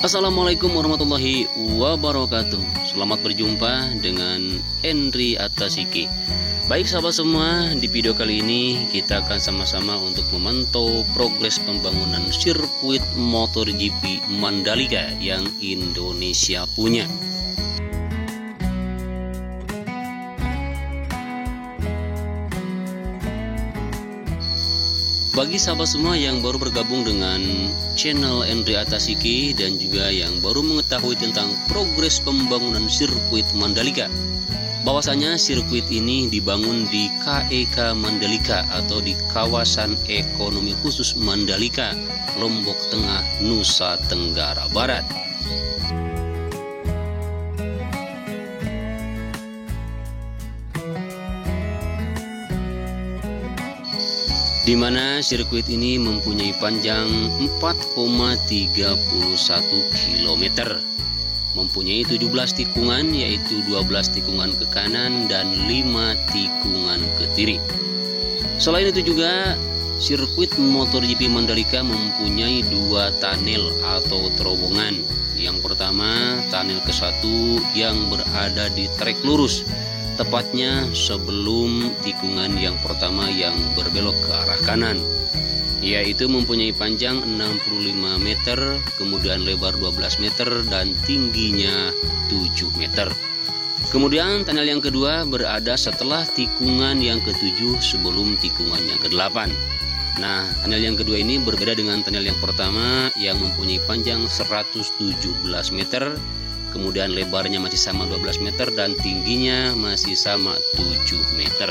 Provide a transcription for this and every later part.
Assalamualaikum warahmatullahi wabarakatuh. Selamat berjumpa dengan Henry Atasiki. Baik sahabat semua, di video kali ini kita akan sama-sama untuk memantau progres pembangunan sirkuit MotoGP Mandalika yang Indonesia punya. Bagi sahabat semua yang baru bergabung dengan channel Henry Atasiki dan juga yang baru mengetahui tentang progres pembangunan sirkuit Mandalika, bahwasanya sirkuit ini dibangun di KEK Mandalika atau di Kawasan Ekonomi Khusus Mandalika, Lombok Tengah, Nusa Tenggara Barat. Di mana sirkuit ini mempunyai panjang 4,31 km, mempunyai 17 tikungan, yaitu 12 tikungan ke kanan dan 5 tikungan ke kiri. Selain itu juga sirkuit MotoGP Mandalika mempunyai 2 tunnel atau terowongan. Yang pertama, tunnel ke-1 yang berada di trek lurus, tepatnya sebelum tikungan yang pertama yang berbelok ke arah kanan, yaitu mempunyai panjang 65 meter, kemudian lebar 12 meter dan tingginya 7 meter. Kemudian tunnel yang kedua berada setelah tikungan yang ke-7 sebelum tikungan yang ke-8. Nah, tunnel yang kedua ini berbeda dengan tunnel yang pertama yang mempunyai panjang 117 meter, kemudian lebarnya masih sama 12 meter dan tingginya masih sama 7 meter.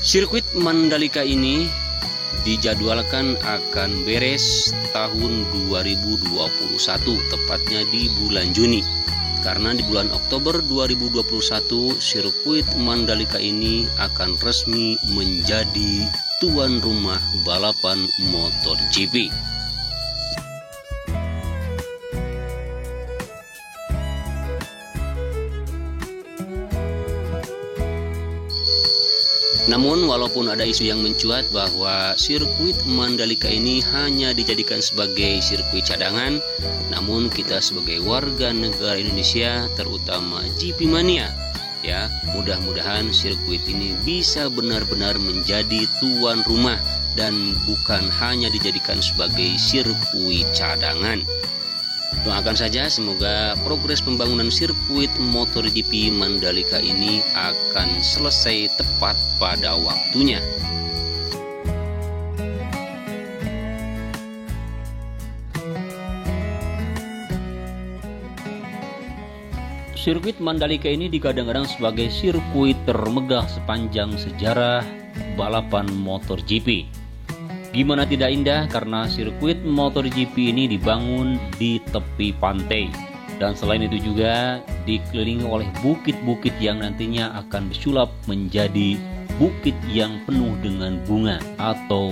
Sirkuit Mandalika ini dijadwalkan akan beres tahun 2021, tepatnya di bulan Juni. Karena di bulan Oktober 2021 sirkuit Mandalika ini akan resmi menjadi tuan rumah balapan MotoGP. Namun walaupun ada isu yang mencuat bahwa sirkuit Mandalika ini hanya dijadikan sebagai sirkuit cadangan, namun kita sebagai warga negara Indonesia, terutama GP Mania, ya, mudah-mudahan sirkuit ini bisa benar-benar menjadi tuan rumah dan bukan hanya dijadikan sebagai sirkuit cadangan. Doakan saja semoga progres pembangunan sirkuit MotoGP Mandalika ini akan selesai tepat pada waktunya. Sirkuit Mandalika ini digadang-gadang sebagai sirkuit termegah sepanjang sejarah balapan MotoGP. Gimana tidak indah karena sirkuit MotoGP ini dibangun di tepi pantai, dan selain itu juga dikelilingi oleh bukit-bukit yang nantinya akan disulap menjadi bukit yang penuh dengan bunga atau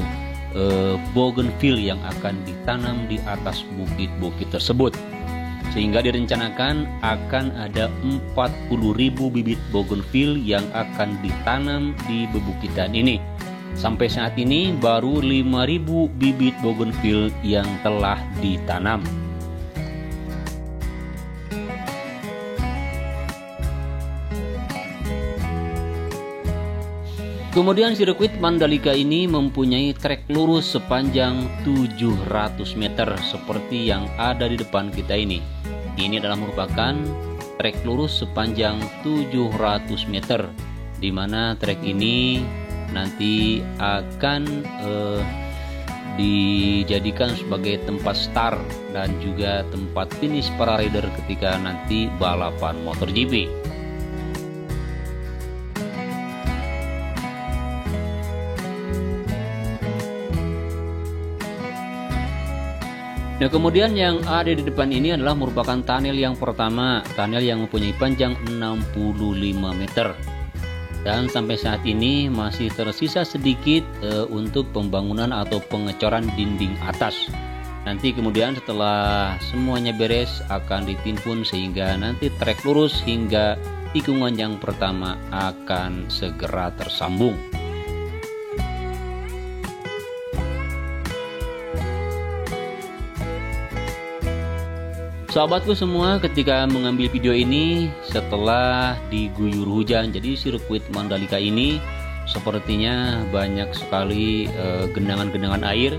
bougainville yang akan ditanam di atas bukit-bukit tersebut. Sehingga direncanakan akan ada 40.000 bibit bougainville yang akan ditanam di bebukitan ini. Sampai saat ini baru 5.000 bibit bougainville yang telah ditanam. Kemudian sirkuit Mandalika ini mempunyai trek lurus sepanjang 700 meter seperti yang ada di depan kita ini. Ini adalah merupakan trek lurus sepanjang 700 meter, di mana trek ini nanti akan dijadikan sebagai tempat start dan juga tempat finish para rider ketika nanti balapan MotoGP. Nah, kemudian yang ada di depan ini adalah merupakan tunnel yang pertama, tunnel yang mempunyai panjang 65 meter. Dan sampai saat ini masih tersisa sedikit untuk pembangunan atau pengecoran dinding atas. Nanti kemudian setelah semuanya beres akan ditimbun sehingga nanti trek lurus hingga tikungan yang pertama akan segera tersambung. Sahabatku semua, ketika mengambil video ini setelah diguyur hujan, jadi sirkuit Mandalika ini sepertinya banyak sekali genangan-genangan air,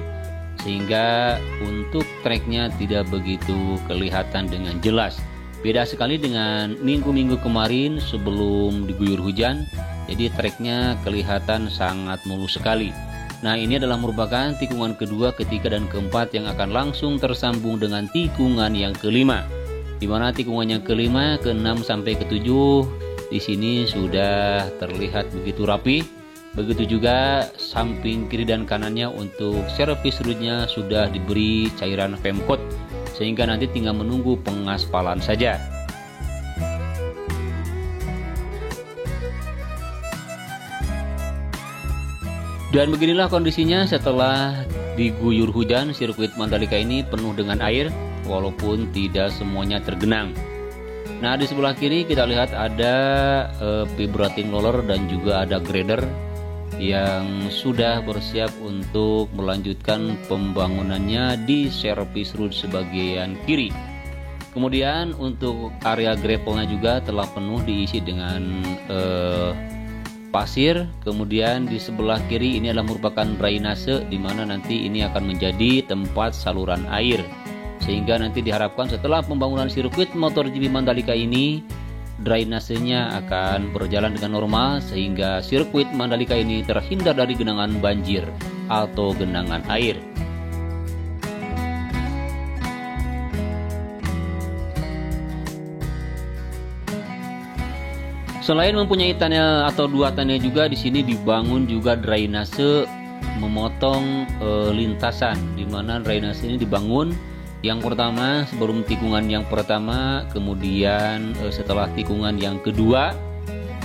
sehingga untuk treknya tidak begitu kelihatan dengan jelas. Beda sekali dengan minggu-minggu kemarin sebelum diguyur hujan, jadi treknya kelihatan sangat mulus sekali. Nah, ini adalah merupakan tikungan kedua, ketiga, dan keempat yang akan langsung tersambung dengan tikungan yang kelima. Di mana tikungan yang kelima, ke-6 sampai ke-7 di sini sudah terlihat begitu rapi. Begitu juga samping kiri dan kanannya untuk servis rootnya sudah diberi cairan Femcoat, sehingga nanti tinggal menunggu pengaspalan saja. Dan beginilah kondisinya setelah diguyur hujan. Sirkuit Mandalika ini penuh dengan air walaupun tidak semuanya tergenang. Nah, di sebelah kiri kita lihat ada vibrating roller dan juga ada grader yang sudah bersiap untuk melanjutkan pembangunannya di servis road sebagian kiri. Kemudian untuk area gravelnya juga telah penuh diisi dengan pasir. Kemudian di sebelah kiri ini adalah merupakan drainase, di mana nanti ini akan menjadi tempat saluran air, sehingga nanti diharapkan setelah pembangunan sirkuit MotoGP Mandalika ini drainasenya akan berjalan dengan normal, sehingga sirkuit Mandalika ini terhindar dari genangan banjir atau genangan air. Selain mempunyai tunnel atau dua tunnel juga, di sini dibangun juga drainase memotong lintasan, di mana drainase ini dibangun yang pertama sebelum tikungan yang pertama, kemudian setelah tikungan yang kedua,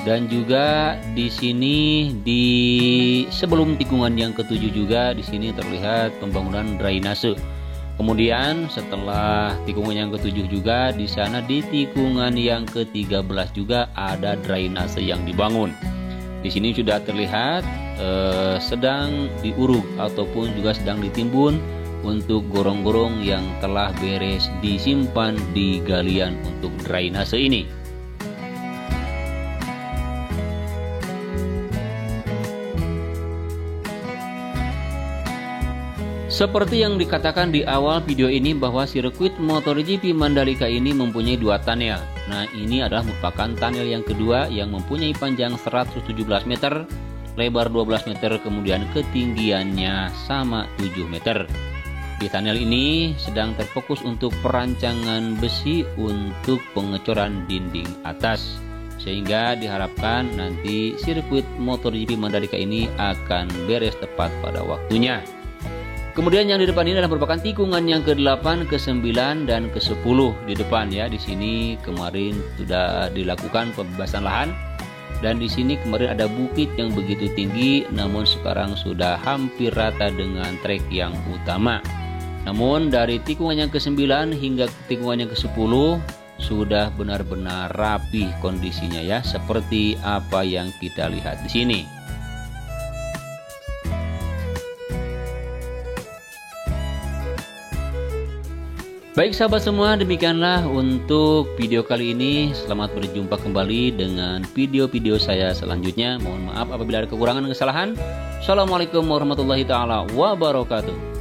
dan juga di sini di sebelum tikungan yang ketujuh juga di sini terlihat pembangunan drainase. Kemudian setelah tikungan yang ketujuh juga di sana di tikungan yang ke-13 juga ada drainase yang dibangun. Di sini sudah terlihat sedang diuruk ataupun juga sedang ditimbun untuk gorong-gorong yang telah beres disimpan di galian untuk drainase ini. Seperti yang dikatakan di awal video ini bahwa sirkuit MotoGP Mandalika ini mempunyai dua tunnel. Nah, ini adalah merupakan tunnel yang kedua yang mempunyai panjang 117 meter, lebar 12 meter, kemudian ketinggiannya sama 7 meter. Di tunnel ini sedang terfokus untuk perancangan besi untuk pengecoran dinding atas, sehingga diharapkan nanti sirkuit MotoGP Mandalika ini akan beres tepat pada waktunya. Kemudian yang di depan ini adalah merupakan tikungan yang ke-8, ke-9, dan ke-10 di depan ya. Di sini kemarin sudah dilakukan pembebasan lahan, dan di sini kemarin ada bukit yang begitu tinggi, namun sekarang sudah hampir rata dengan trek yang utama. Namun dari tikungan yang ke-9 hingga tikungan yang ke-10 sudah benar-benar rapi kondisinya ya, seperti apa yang kita lihat di sini. Baik sahabat semua, demikianlah untuk video kali ini. Selamat berjumpa kembali dengan video-video saya selanjutnya. Mohon maaf apabila ada kekurangan dan kesalahan. Assalamualaikum warahmatullahi wabarakatuh.